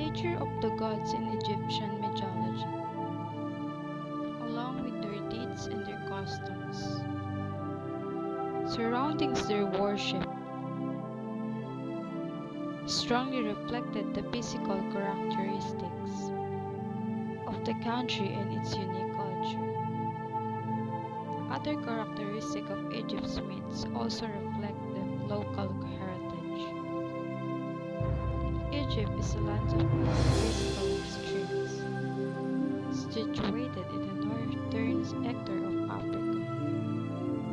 nature of the gods in Egyptian mythology, along with their deeds and their customs, surroundings their worship, strongly reflected the physical characteristics of the country and its unique culture. Other characteristics of Egypt's myths also reflect the local heritage. Egypt is a land of physical extremes, situated in the northern sector of Africa.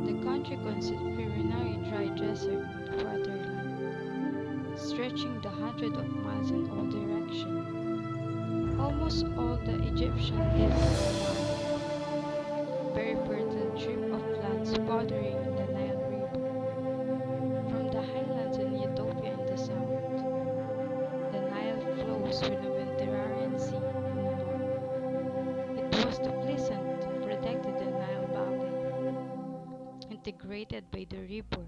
The country consists of very dry desert waterland, stretching the hundreds of miles in all directions. Almost all the Egyptians live in the Nile, very fertile strip of lands bordering the Nile River. From the highlands in Ethiopia in the south, the Nile flows with the Mediterranean Sea in the north. It was the pleasant, protected the Nile Valley, integrated by the river,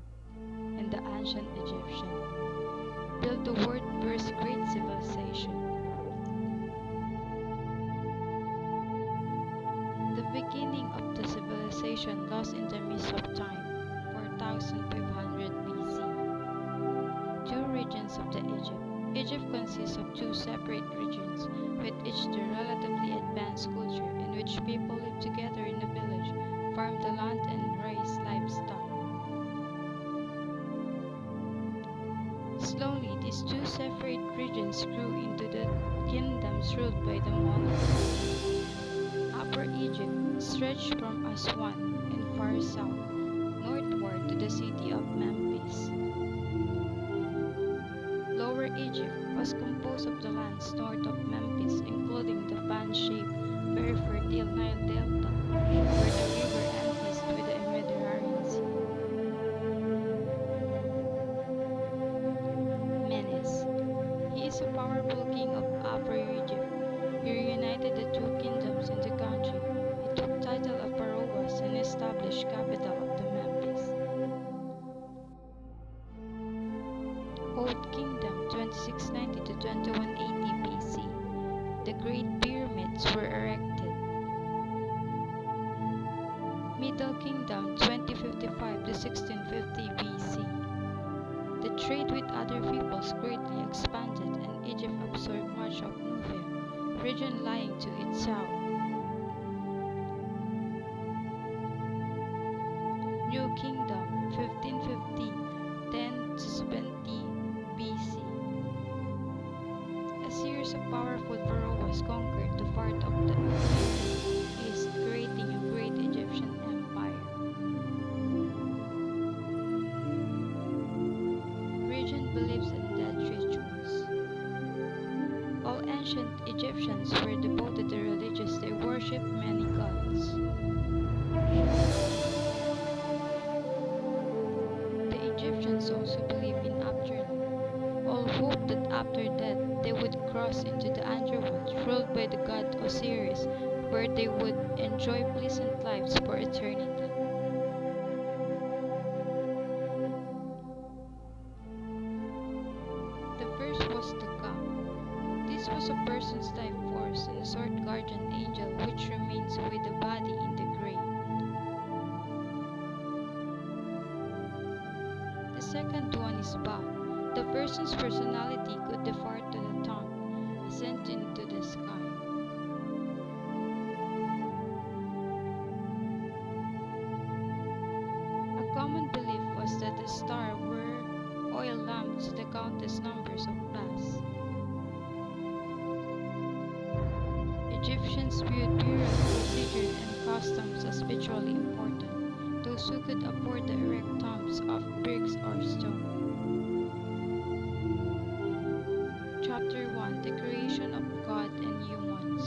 and the ancient Egyptians built the world's first great civilization. The beginning of the civilization lost in the mist of time, 4500 BC. Two regions of the Egypt. Egypt consists of two separate regions, with each their relatively advanced culture, in which people live together in a village, farm the land, and raise livestock. Slowly, these two separate regions grew into the kingdoms ruled by the monarchs. Upper Egypt stretched from Aswan and far south, northward to the city of Memphis. Lower Egypt was composed of the lands north of Memphis, including the fan-shaped, very fertile Nile Delta, where the river empties with the Mediterranean Sea. Menes. He is a powerful king of Upper Egypt. He reunited the two kingdoms in the country. He took title of Pharaohs and established capital of the Memphis. Old Kingdom 2690 to 2180 BC. The Great Pyramids were erected. Middle Kingdom 2055 to 1650 BC. The trade with other peoples greatly expanded and Egypt absorbed much of Nubia, region lying to its south. New Kingdom 1550 10 to 70 BC. A series of powerful pharaohs conquered the part of the east, creating a great Egyptian empire. Region beliefs and death rituals. All ancient Egyptians were devoted to religious. They worshipped many gods. The Egyptians also believed in afterlife. All hoped that after death they would cross into the underworld ruled by the god Osiris, where they would enjoy pleasant lives for eternity. The first was the Ka. This was a person's life force and a sort guardian angel which remains with the body in the grave. The second one is Ba. The person's personality could depart to the tongue, ascend into the sky. A common belief was that the star were oil lamps to the countless numbers of Bas. Egyptians viewed burial procedure and customs as spiritually important. Those who could afford to erect tombs of bricks or stone. Chapter 1. The creation of God and humans.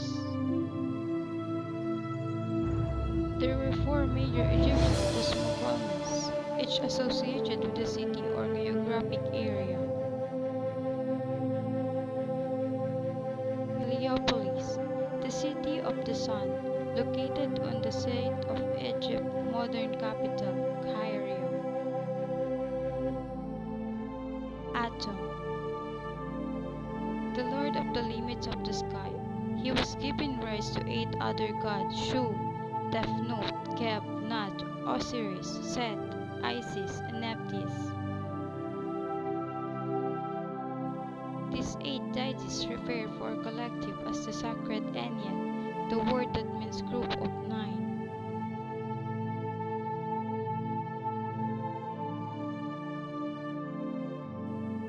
There were four major Egyptian cosmogonies, each associated with a city or geographic area. Heliopolis, the city of the sun, located on the site of Egypt's modern capital, Cairo. Atum, the Lord lord of the limits of the sky. He was given rise to 8 other gods: Shu, Tefnut, Geb, Nut, Osiris, Set, Isis, and Nephthys. These 8 deities refer for a collective as the sacred Ennead, the word that means group of 9.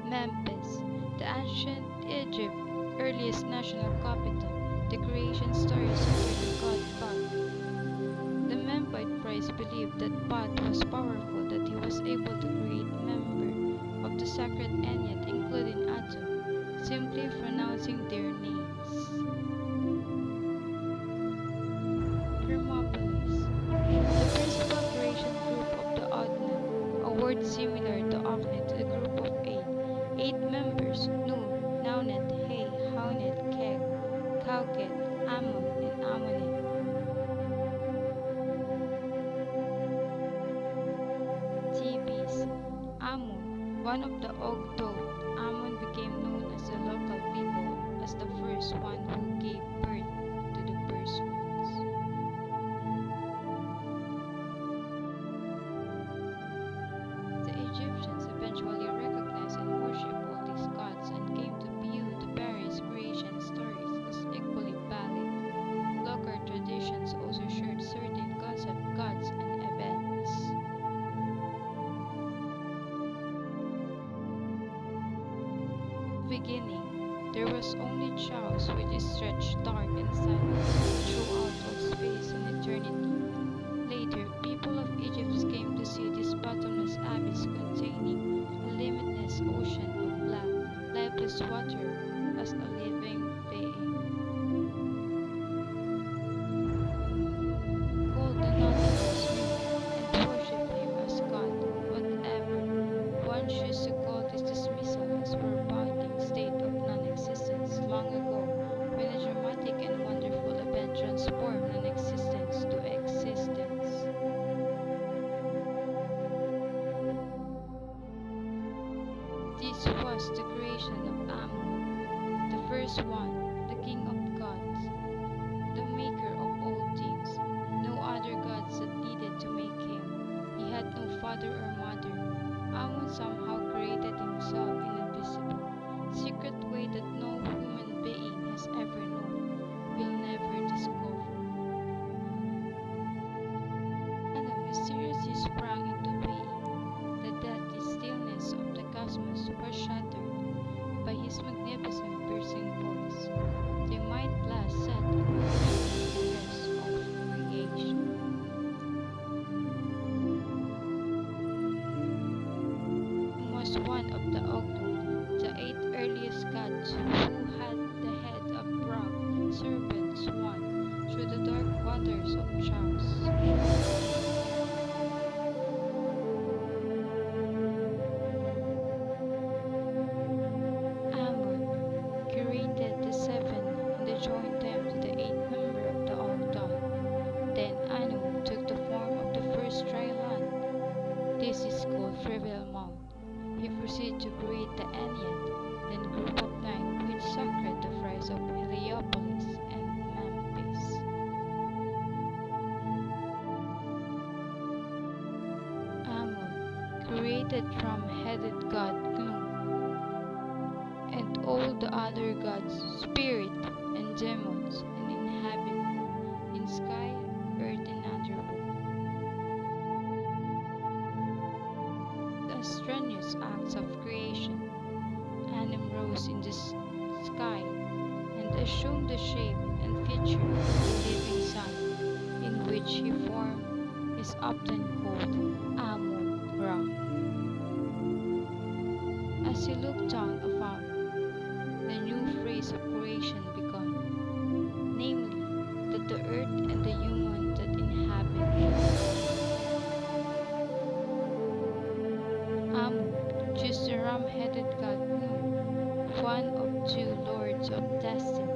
Memphis, the ancient Egypt's earliest national capital. The creation story centered the god Thoth. The Memphites believed that Thoth was powerful, that he was able to create members of the sacred Ennead, including Atum, simply pronouncing their names. Hermopolis, the principal creation group of the Adnan, a word similar to Aknet, to the group of 8. 8 members: Nun, Naunet, He, Haunet, Keg, Kauket, Ammon, and Ammonet. Thebes, Ammon, one of the Ogdoad. Ammon became known as the local people as the first one who gave birth to the first ones. The Egyptians eventually recognized and worshipped all these gods and came to view the various creation stories as equally valid. Local traditions also shared certain concept gods and events. Beginning, there was only chaos which is stretched dark and silent throughout all space and eternity. Later, people of Egypt came to see this bottomless abyss containing a limitless ocean of black, lifeless water as a living being. Called the Nautilus and worship him as God. Whatever one chooses to call this dismissal as foreboding state of non-existence long ago, when a dramatic and wonderful event transformed non-existence to existence. This was the creation of Ammon, the first one, the king of gods, the maker of all things. No other gods that needed to make him. He had no father or mother. Ammon somehow created himself in a visible, secret way that no human being has ever known, will never discover. Ammon mysteriously sprang into being. The deathly stillness of the cosmos was shattered by his magnificent piercing voice. The might blast set and the rest of creation. He was one of the Ogdoad, the 8 earliest gods who had the head of Ra, serpent, swan, through the dark waters of Chaos. Ammon created the 7 and joined them to the 8th member of the Ogdoad. Then Anu took the form of the first dry land. This is called Fertile Mount. He proceeded to create the Ennead, then group of 9, which sacred the rise of Heliopolis and Memphis. Ammon created drum-headed god Gnu, and all the other gods, spirit, and demons, and inhabit in sky, earth, and underworld. The strenuous acts of creation, Anim rose in the sky and assumed the shape and feature of the living sun, in which he formed is often called Amun-Ra. As he looked down afar, the new phase of creation began, namely, that the earth and the human that inhabit it. Amun chose the ram-headed god Nu, one of 2 lords of destiny.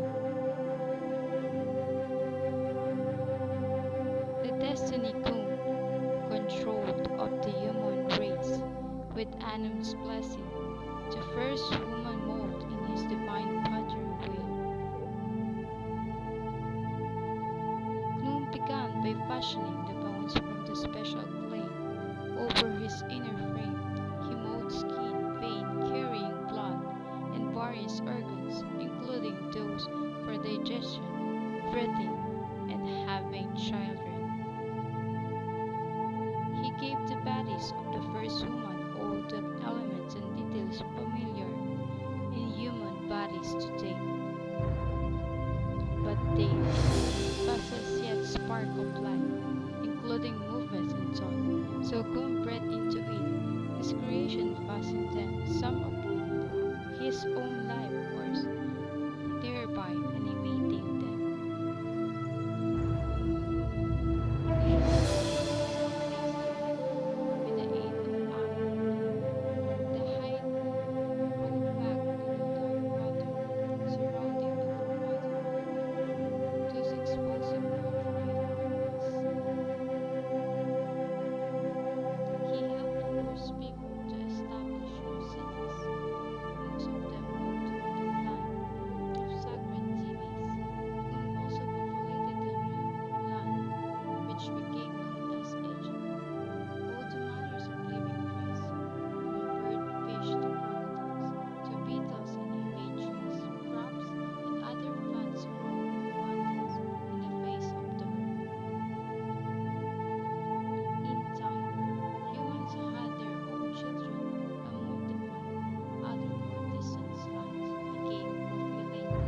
The destiny Kun controlled of the human race, with Anum's blessing, the first woman mold in his divine pattern stories of the first woman all the elements and details familiar in human bodies today. But they possess yet spark of life, including movements and thought. So Kun bred into it. His creation fastened them, some of his own life force, thereby animating them. With the aid of the height went back to the dark water surrounding the forgotten, thus exposing no dry lands. He helped force people to establish new cities, most of them moved to the land of sacred cities. Kun also populated the new land, which became known as Egypt. All the manners of living creatures, from bird, fish to crocodiles, to beetles and invade trees, crops, and other plants grow in abundance in the face of the earth. In time, humans had their own children and multiplied. Other more distant lands became populated.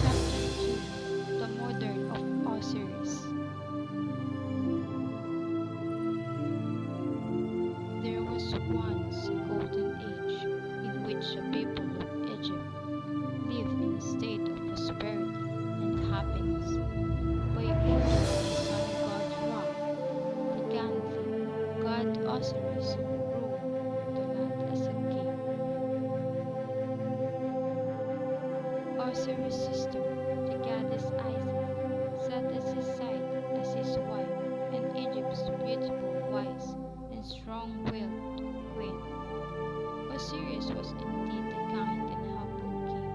Chapter 2: The Murder of Osiris. There was once a golden age in which the people of Egypt lived in a state of prosperity and happiness. By order of the sun god Ra, the godly god Osiris ruled the land as a king. Osiris' sister, the goddess Isis, sat at his side as his wife, and Egypt's beautiful, wise, and strong-willed queen. Osiris was indeed a kind and humble king.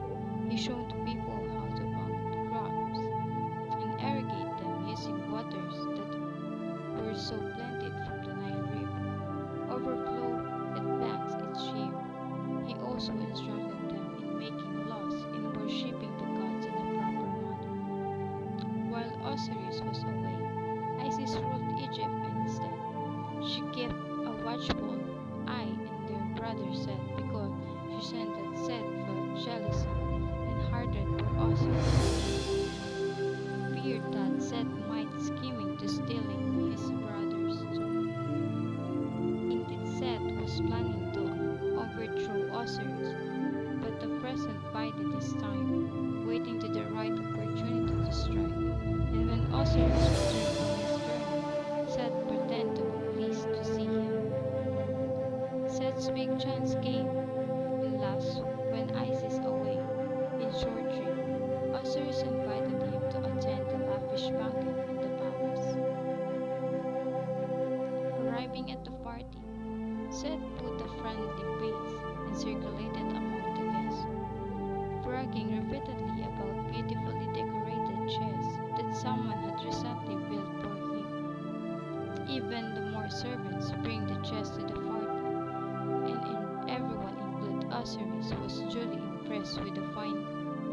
He showed people how to plant crops and irrigate them using waters that were so plenty from the Nile River, overflow its banks each year. He also instructed them in making laws and worshipping the gods in a proper manner. While Osiris was away, Isis ruled Egypt instead. She kept a watchful eye in their brother Set because she sensed that Set felt jealousy and hatred for Osiris, feared that Set might scheming to stealing his brother's throne. Indeed, Set was planning to overthrow Osiris, but the present bided his time, waiting to the right opportunity to strike. And when Osiris returned from his journey, Set pretended to be pleased to see him. Set's big chance came, last when Isis away. In short dream, Osiris invited him to attend the lavish banquet in the palace. Arriving at the party, Set put a friendly face and circulated among the guests, bragging repeatedly about beautifully decorated chests that someone had recently built for him. Even the more servants bring the chest to the party, and everyone, including Osiris, was duly impressed with the fine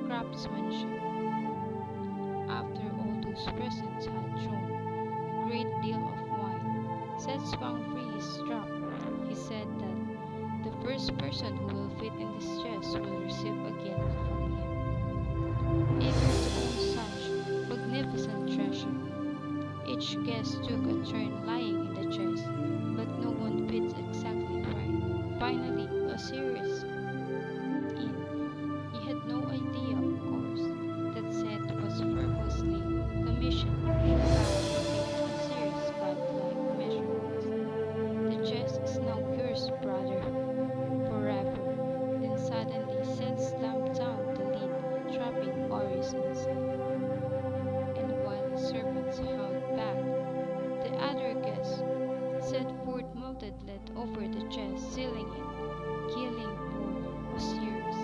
craftsmanship. After all those presents had thrown a great deal of wine, Set swung free his strap. He said that the first person who will fit in this chest will receive a gift from him. Eager to own such magnificent treasure, each guest took a turn lying in the chest, but no one fits exactly right. Finally, Osiris in. He had no idea, of course, that Set was purposely commissioned by Osiris' godlike measurements. The chest is now yours, brother, forever. Then suddenly Set slammed down the lid, trapping Osiris inside. And while his servants held back the other guests, Set poured melted lead over the chest, sealing it, killing poor Osiris.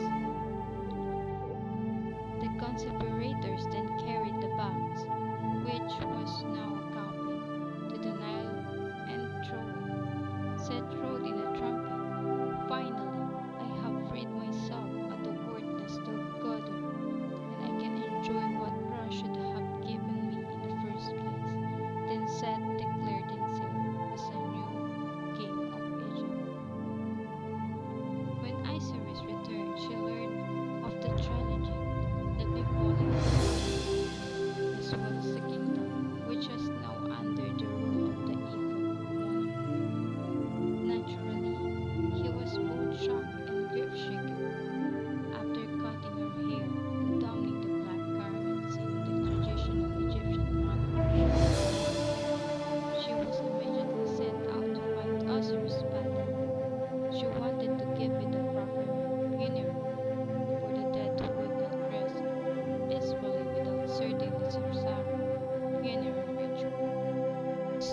The conspirators then carried the bags, which was now accompanied to the Nile and thrown. Set rode in a trumpet. Finally, I have freed myself of the worthless Godder, and I can enjoy what Ra should have given me in the first place. Then Set declared himself as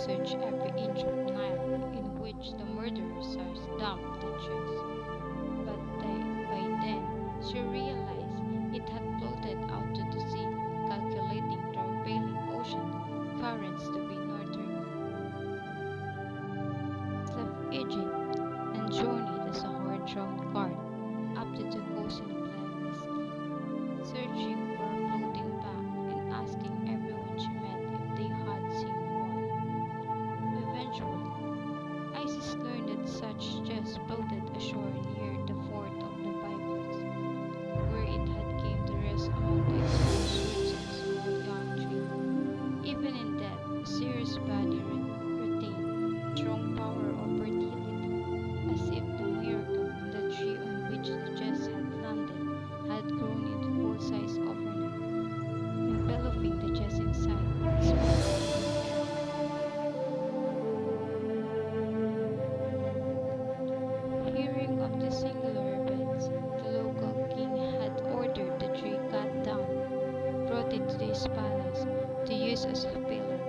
search every inch of Nile in which the murderers had dumped the chest. But by then, she realized it had floated out to the sea, calculating the prevailing ocean currents to be northern. She left Egypt and journeyed as a horse-drawn cart up to the coast in Black Sea, searching for a floating bank and asking everyone she met if they had seen one. Eventually, Isis learned that such chests floated ashore near the fort of the Bibles, where it had came to rest among the exposed roots of a small young tree. Even in death, Osiris' body retained strong power of fertility, as if the miracle in the tree on which the chest had landed had grown into full-size overnight, enveloping the chest inside its Hearing of the singular events, the local king had ordered the tree cut down, brought into his palace to use as a pillar.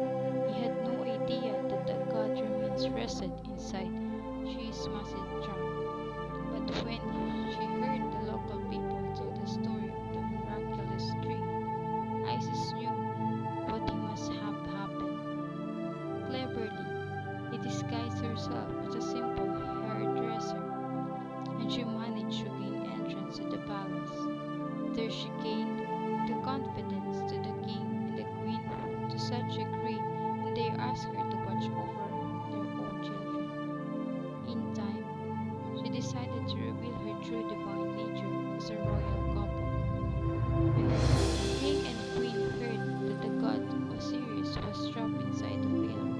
He had no idea that the god remains rested inside tree's massive trunk. But when she heard the local people tell the story of the miraculous tree, Isis knew what he must have happened. Cleverly, he disguised herself as a simple hairdresser, and she managed to gain entrance to the palace. There she gained the confidence to the king and the queen to such a degree, and they asked her to watch over their own children. In time, she decided to reveal her true divine nature as a royal couple. When the king and queen heard that the god Osiris was trapped inside the pillar,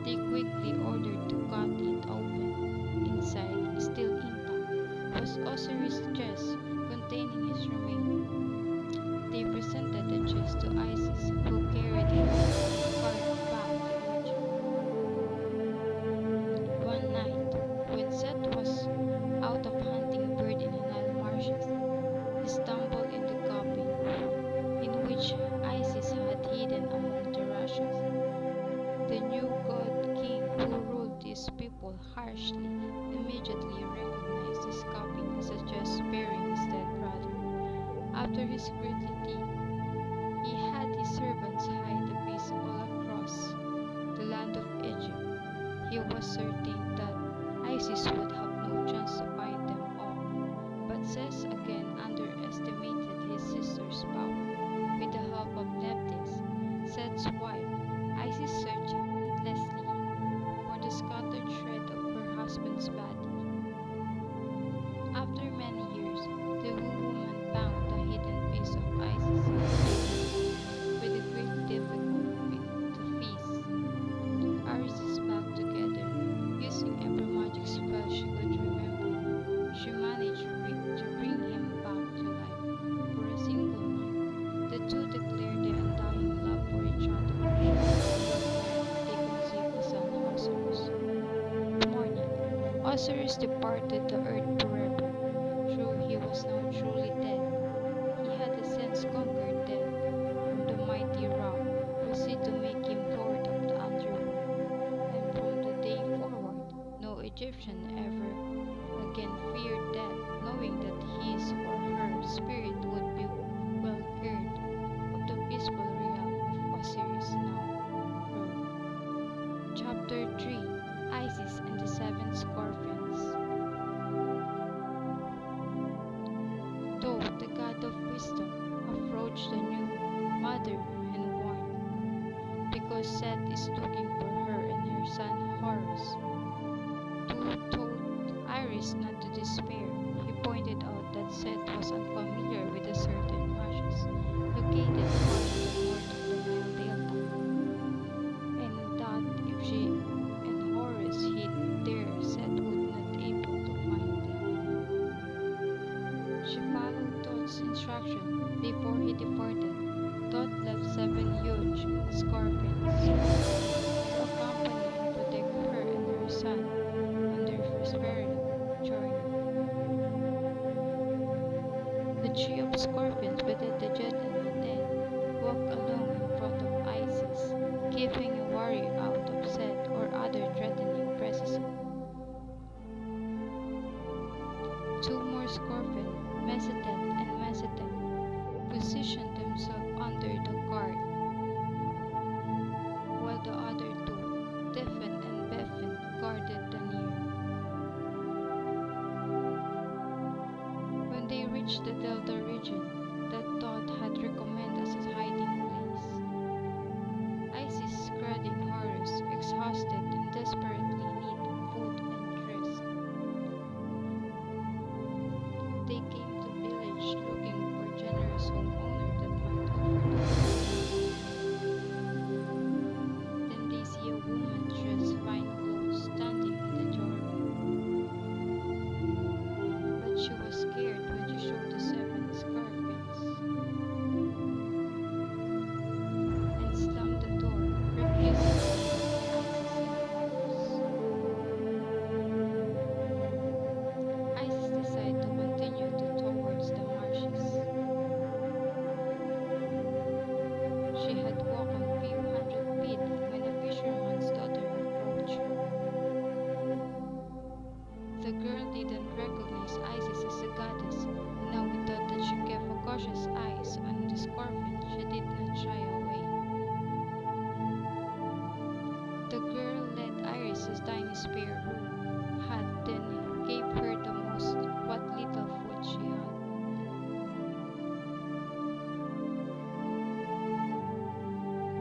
they quickly ordered to cut it open. Inside, still intact, was Osiris' chest containing his remains. They presented the chest to Isis, who carried it back to Egypt. One night, when Seth was out of hunting a bird in the Nile marshes, he stumbled in the cabin in which Isis had hidden among the rushes. The new god king who ruled his people harshly immediately recognized this cabin as a chest bearing his dead brother. After his greatly deed, he had his servants hide the piece all across the land of Egypt. He was certain that Isis would have no chance to find them all, but Seth again underestimated his sister's power. With the help of Nephthys, Seth's wife, Isis searched endlessly for the scattered shred of her husband's body. After many years, the woman found the hidden piece of Isis with a great difficulty to feast. Isis back together, using every magic spell she could remember. She managed to bring him back to life for a single night. The two declared their undying love for each other. They conceived the son Osiris. Morning, Osiris departed the earth forever. True, he was now truly dead. He had since conquered death from the mighty Ra, proceed to make him lord of the underworld. And from the day forward, no Egyptian ever again feared death, knowing that his or her spirit would be well cured of the peaceful realm of Osiris now ruled. Chapter 3: Isis and the Seven Scorpions. Though the god of wisdom approached the new mother and warned, because Seth is looking for her and her son Horus, who told Iris not to despair. He pointed out that Seth was unfamiliar with a certain marshes located far to the north of the Nile Delta, and that if she and Horus hid there, Seth would not able to find them. She followed Thoth's instruction before he departed. Thoth left 7 huge scorpions to accompany and protect her and her son on their prosperous journey. in his spare room, had then gave her the most what little food she had.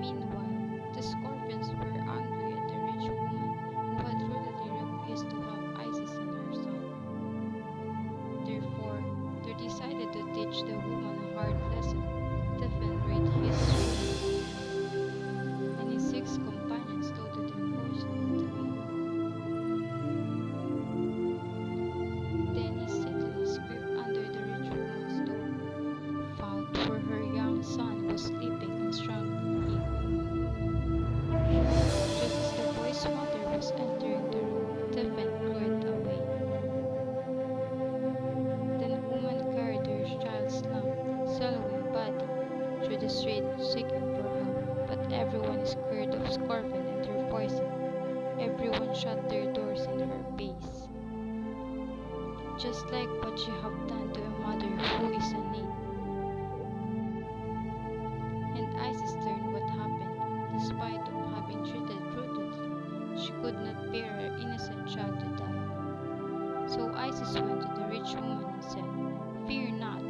Meanwhile, the scorpions were angry at the rich woman who had rudely refused to have Isis and her son. Therefore, they decided to teach the woman a hard lesson. Stephen read history, and his 6 companions told them forcefully to wait. Then he subtly crept under the rich woman's door, found where her young son was sleeping and strangled him. Just as the boy's mother was entering the room, Stephen crept away. Then the woman carried her child's lump, swallowing body, through the street seeking for help. But everyone is scared of scorpion and their poison. Everyone shut their doors in her face, just like what she have done to a mother who is in need. And Isis learned what happened. Despite of having treated brutally, she could not bear her innocent child to die. So Isis went to the rich woman and said, "Fear not,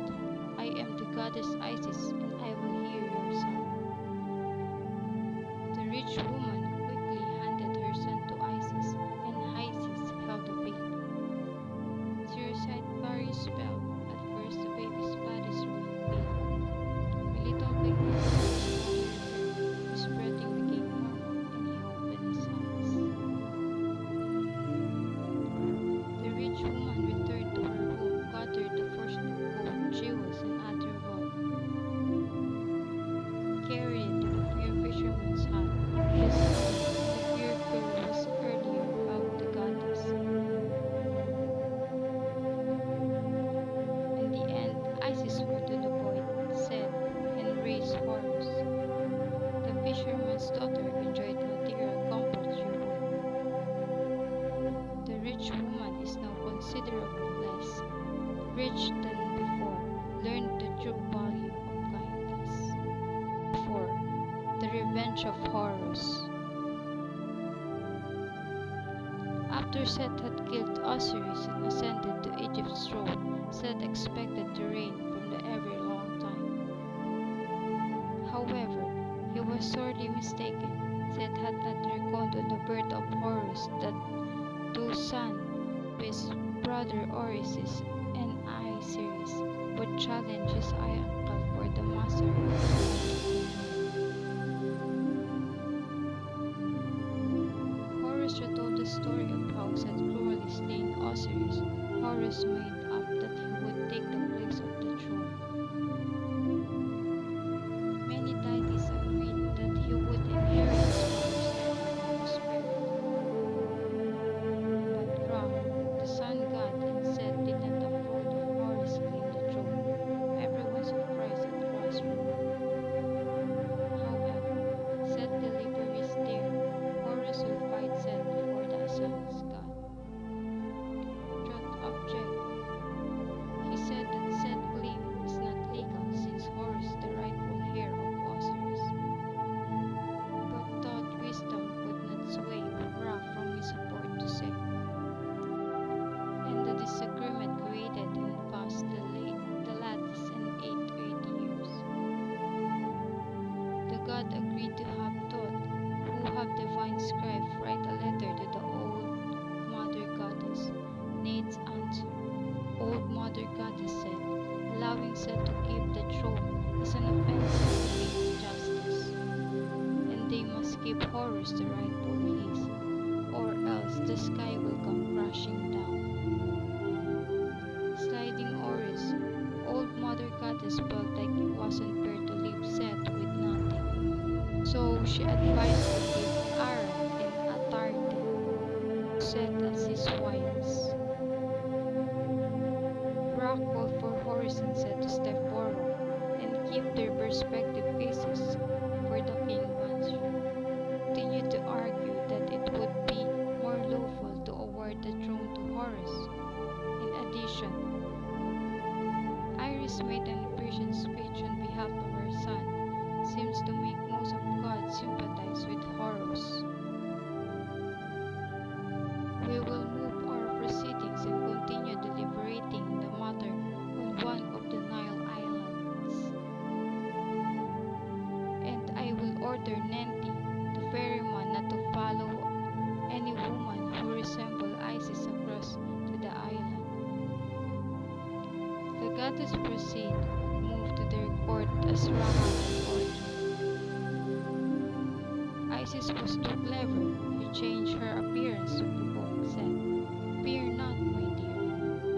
I am the goddess Isis, and I will heal your son." The rich woman quickly handed her son to Isis, and Isis held the baby. She recited various spells. At first the baby's body remained pale. A little bit later, his breathing became normal, and he opened his eyes. The rich woman returned to her home, gathered the fortune of gold, jewels, and other wealth, carried it to the fair fisherman's hut. This time, the fair girl was earlier about the goddess. In the end, Isis went to the boy, said, and raised Horus. The fisherman's daughter enjoyed material comfort she would. The rich woman is now considerably less rich than before, learned the true value of kindness. 4. The Revenge of Horus. After Set had killed Osiris and ascended to Egypt's throne, Set expected to reign from the ever long time. However, he was sorely mistaken. Set had not reckoned on the birth of Horus, that two sons of his brother Osiris and Osiris would challenge his uncle for the mastery of the land. Horus retold the story of how Set cruelly slain Osiris. Horus made up that he would take the place of the throne. Many deities agreed that he would inherit his father's title and prosperity. But Ra, the sun god, and Set did not approve of Horus claiming the throne. Everyone surprised at Ra's rule. However, Set delivered his dare. Horus will fight Set before the sun's god. Drought object. He said that Set's claim is not legal since Horus is the rightful heir of Osiris. But thought wisdom could not sway Ra from his support to Set. And the disagreement created and passed the lattice in 8 to 8 years. The god agreed to have Thoth, who have divine scribe, write a letter to the old mother goddess. Nate's answer. Old mother goddess said, allowing Set to keep the throne is an offense against justice, and they must keep Horus the rightful his, or else the sky will come crashing down. Sliding Horus, old mother goddess felt like it wasn't fair to leave Set with nothing, so she advised to give Ara and Atarte Set as his wives. Ra called for Horus and Set to step forward and keep their respective faces, for the king once continued to argue that it would be more lawful to award the throne to Horus. In addition, Iris made an impassioned speech on behalf of her son, seems to make most of God sympathize with Horus. Let us proceed. Move to their court as Rahab had ordered. Isis was too clever. She changed her appearance to provoke Seth. Fear not, my dear.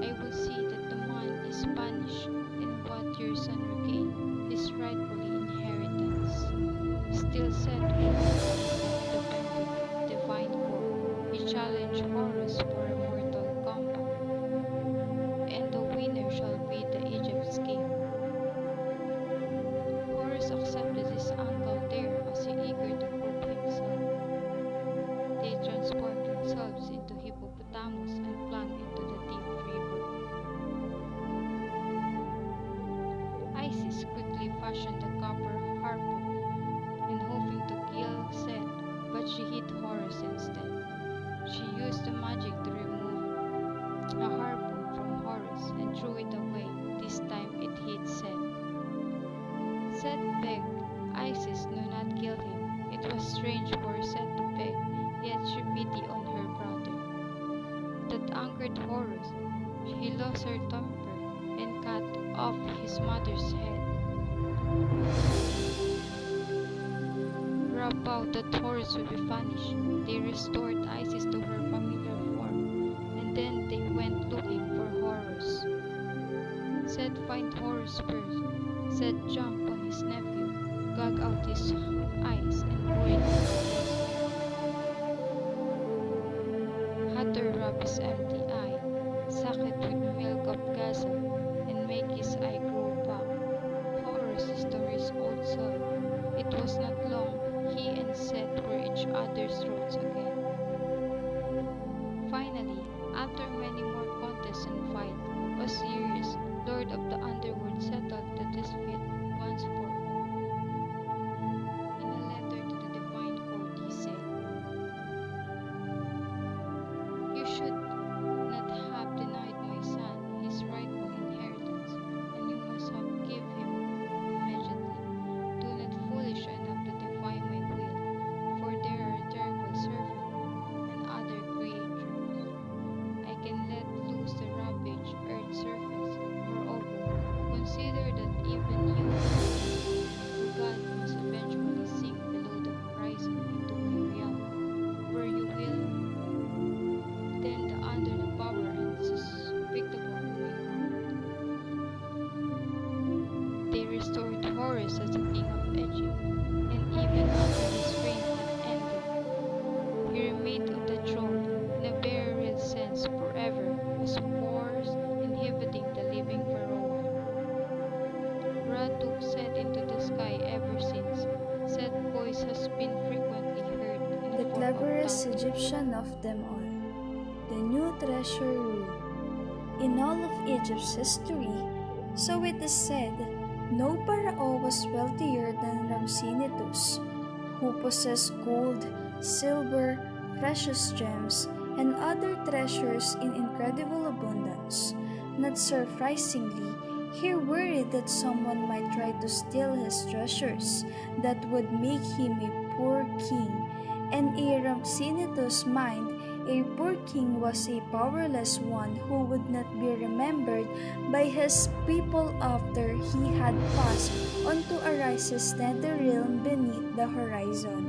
I will see that the man is punished, and what your son regained his rightfully inheritance. Still Seth will not accept the divine call. He challenged Horus for a mortal combat, and the winner shall be the Egypt's king. Horus accepted his uncle there as he eager to prove himself. They transformed themselves into hippopotamus and plunged into the deep river. Isis quickly fashioned a copper harpoon and hoping to kill Seth, but she hit Horus instead. She used the magic to remove a harpoon from Horus and threw it away. This time it hit Seth. Seth begged Isis do not kill him. It was strange for Seth to beg, yet she pity on her brother. That angered Horus. He lost her temper and cut off his mother's head. Ra vowed that Horus would be punished. They restored Isis to her familiar form, and then they went looking for Horus. Seth find Horus first. Seth jumped on his nephew, gag out his eyes, and buried his chest. Hatter rub his empty eye, suck it with milk of gazelle, and make his eye grow back. Horus restored his old self. It was not long, he and Seth were each other's throats again. Finally, after many more contests and fights, Osiris, Lord of the Underworld, settled the dispute once for all. In a letter to the divine court, he said, "You should not have denied my son his rightful inheritance, and you must have given him immediately. Do not foolish enough to defy my will, for there are terrible serpents and other creatures. I can let loose the ravage earth's surface. Moreover, consider that even you, the god, must eventually sink below the horizon into my realm, where you will then under the power and unspeakable of my heart." They restored Horus as the king of Egypt, and even after his reign had ended, he remained on the throne in a very real sense forever, as force inhibiting the living pharaoh. Ra took Seth into the sky ever since. Seth's voice has been frequently heard in The the form of cleverest thunder. Egyptian of them all, the new treasure room. In all of Egypt's history, so it is said, no pharaoh was wealthier than Ramsinitus, who possessed gold, silver, precious gems, and other treasures in incredible abundance. Not surprisingly, he worried that someone might try to steal his treasures, that would make him a poor king. And in Ramsinitus' mind, a poor king was a powerless one who would not be remembered by his people after he had passed on to Osiris' nether realm beneath the horizon.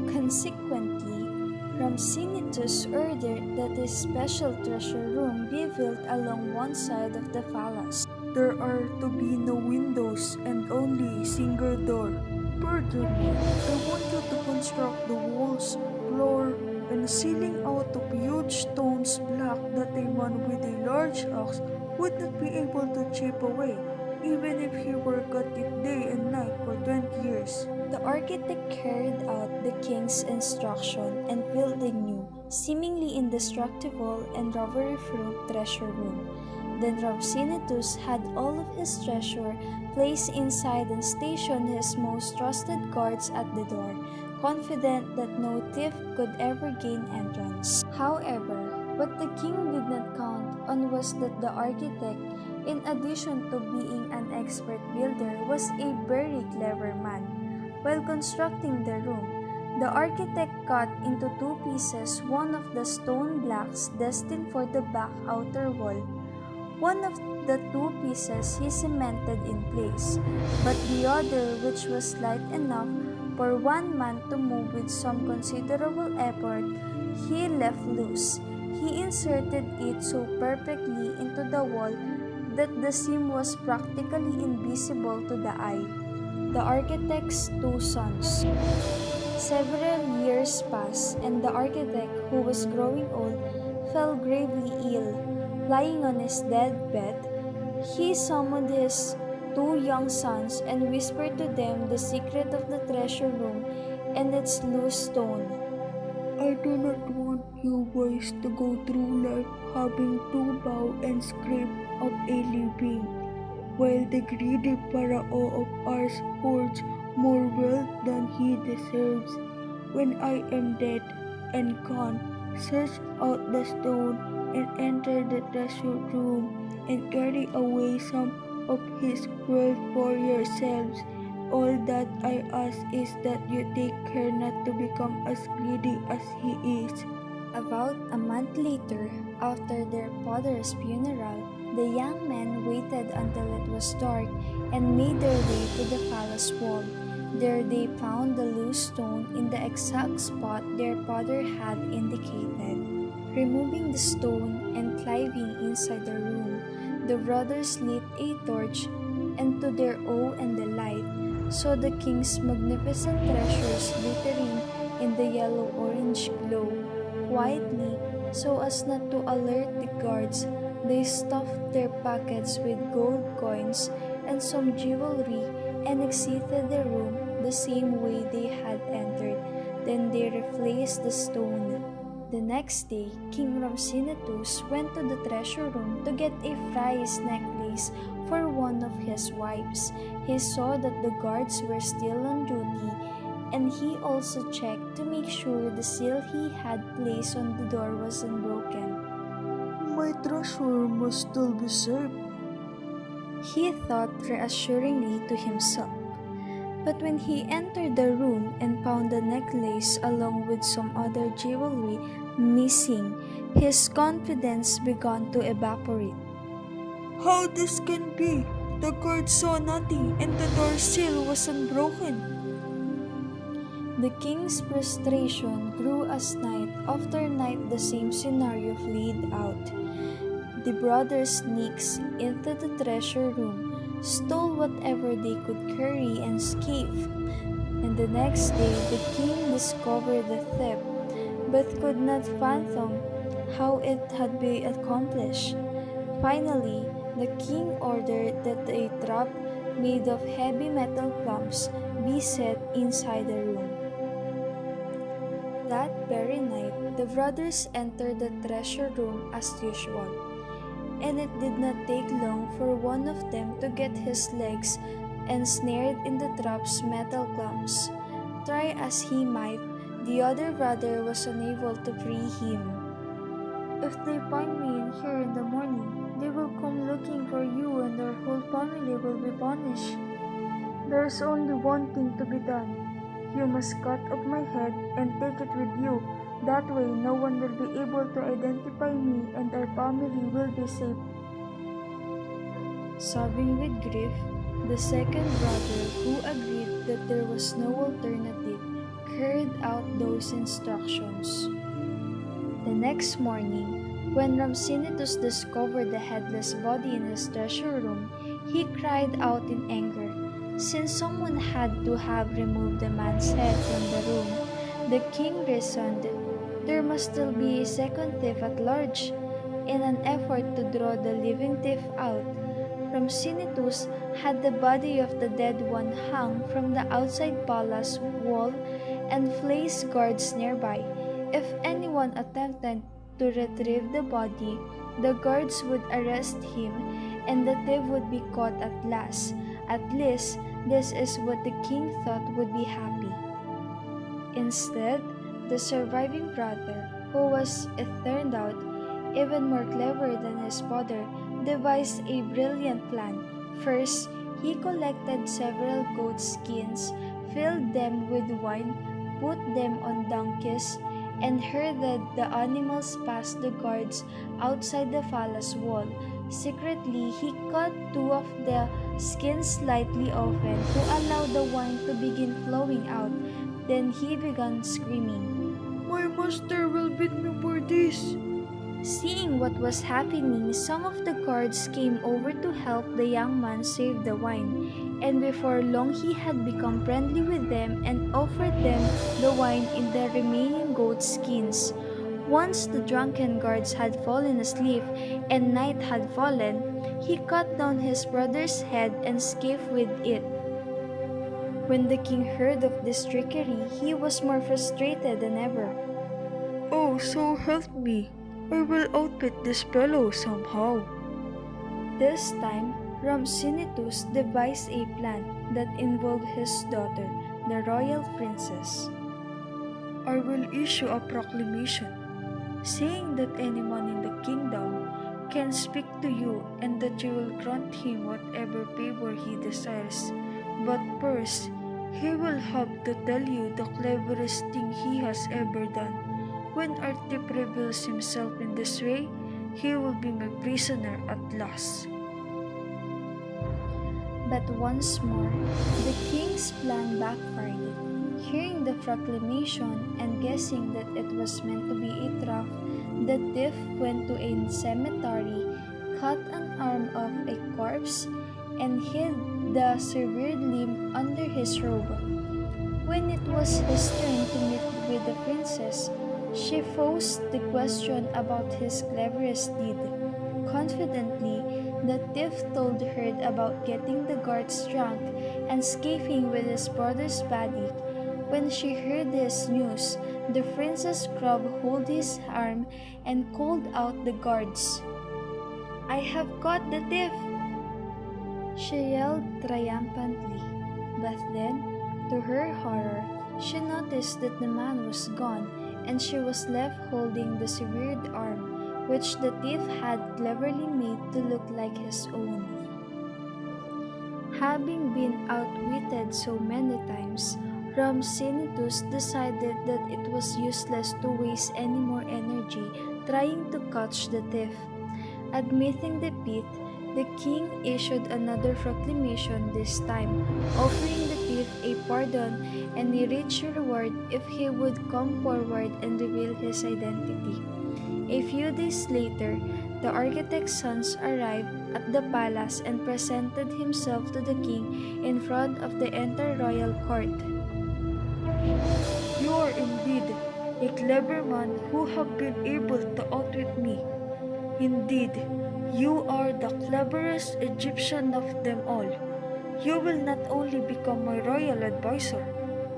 Consequently, Ramsinitus ordered that a special treasure room be built along one side of the palace. There are to be no windows and only a single door. Furthermore, I want you to construct the walls, floor, and ceiling out of huge stones black that a man with a large axe would not be able to chip away, even if he worked at it day and night for 20 years. The architect carried out the king's instruction and built a new, seemingly indestructible and robbery-proof treasure room. Then Ramsinitus had all of his treasure placed inside and stationed his most trusted guards at the door, confident that no thief could ever gain entrance. However, what the king did not count on was that the architect, in addition to being an expert builder, was a very clever man. While constructing the room, the architect cut into two pieces one of the stone blocks destined for the back outer wall, One of the two pieces he cemented in place, but the other, which was light enough for one man to move with some considerable effort, he left loose. He inserted it so perfectly into the wall that the seam was practically invisible to the eye. The architect's two sons. Several years passed, and the architect, who was growing old, fell gravely ill. Lying on his deathbed, he summoned his two young sons and whispered to them the secret of the treasure room and its loose stone. I do not want you boys to go through life having to bow and scrape up a living, while the greedy Pharaoh of ours hoards more wealth than he deserves. When I am dead and gone, search out the stone and enter the treasure room and carry away some of his wealth for yourselves. All that I ask is that you take care not to become as greedy as he is. About a month later, after their father's funeral, the young men waited until it was dark and made their way to the palace wall. There they found the loose stone in the exact spot their father had indicated. Removing the stone and climbing inside the room, the brothers lit a torch, and to their awe and delight, saw the king's magnificent treasures glittering in the yellow-orange glow. Quietly, so as not to alert the guards, they stuffed their pockets with gold coins and some jewelry and exited the room the same way they had entered. Then they replaced the stone. The next day, King Ramsinitus went to the treasure room to get a prize necklace for one of his wives. He saw that the guards were still on duty, and he also checked to make sure the seal he had placed on the door was unbroken. My treasure must still be safe. He thought reassuringly to himself. But when he entered the room and found the necklace along with some other jewelry missing, his confidence began to evaporate. How this can be? The guard saw nothing and the door seal was unbroken. The king's frustration grew as night after night the same scenario played out. The brothers sneaked into the treasure room, stole whatever they could carry, and escaped. And the next day the king discovered the theft, but could not fathom how it had been accomplished. Finally, the king ordered that a trap made of heavy metal plumps be set inside the room. That very night, the brothers entered the treasure room as usual, and it did not take long for one of them to get his legs ensnared in the trap's metal clamps. Try as he might, the other brother was unable to free him. If they find me in here in the morning, they will come looking for you and our whole family will be punished. There's only one thing to be done. You must cut off my head and take it with you. That way, no one will be able to identify me and our family will be safe. Sobbing with grief, the second brother, who agreed that there was no alternative, carried out those instructions. The next morning, when Ramsinitus discovered the headless body in his treasure room, he cried out in anger. Since someone had to have removed the man's head from the room, the king reasoned there must still be a second thief at large. In an effort to draw the living thief out, Ramsinitus had the body of the dead one hung from the outside palace wall and placed guards nearby. If anyone attempted to retrieve the body, the guards would arrest him and the thief would be caught at last. At least, this is what the king thought would be happy. Instead, the surviving brother, who was, it turned out, even more clever than his father, devised a brilliant plan. First, he collected several goat skins, filled them with wine, put them on donkeys, and herded the animals past the guards outside the palace wall. Secretly, he cut two of the skins slightly open to allow the wine to begin flowing out. Then he began screaming. My master will beat me for this. Seeing what was happening, some of the guards came over to help the young man save the wine, and before long he had become friendly with them and offered them the wine in the remaining goat skins. Once the drunken guards had fallen asleep and night had fallen, he cut down his brother's head and escaped with it. When the king heard of this trickery, he was more frustrated than ever. Oh, so help me. I will outwit this fellow somehow. This time, Rhampsinitus devised a plan that involved his daughter, the royal princess. I will issue a proclamation saying that anyone in the kingdom can speak to you and that you will grant him whatever favor he desires. But first, he will have to tell you the cleverest thing he has ever done. When our thief reveals himself in this way, he will be my prisoner at last. But once more, the king's plan backfired. Hearing the proclamation and guessing that it was meant to be a trap, the thief went to a cemetery, cut an arm of a corpse, and hid the severed limb under his robe. When it was his turn to meet with the princess, she posed the question about his cleverest deed. Confidently, the thief told her about getting the guards drunk and escaping with his brother's body. When she heard this news, the princess grabbed hold his arm and called out the guards. "I have caught the thief!" She yelled triumphantly. But then, to her horror, she noticed that the man was gone and she was left holding the severed arm, which the thief had cleverly made to look like his own. Having been outwitted so many times, Rhampsinitus decided that it was useless to waste any more energy trying to catch the thief. Admitting defeat, the king issued another proclamation, this time offering the thief a pardon and a rich reward if he would come forward and reveal his identity. A few days later, the architect's sons arrived at the palace and presented himself to the king in front of the entire royal court. You are indeed a clever man who have been able to outwit me. Indeed, you are the cleverest Egyptian of them all. You will not only become my royal advisor,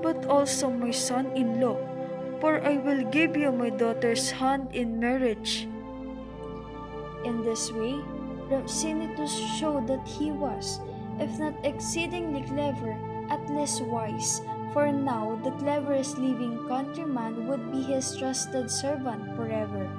but also my son-in-law, for I will give you my daughter's hand in marriage. In this way, Rhampsinitus showed that he was, if not exceedingly clever, at least wise, for now the cleverest living countryman would be his trusted servant forever.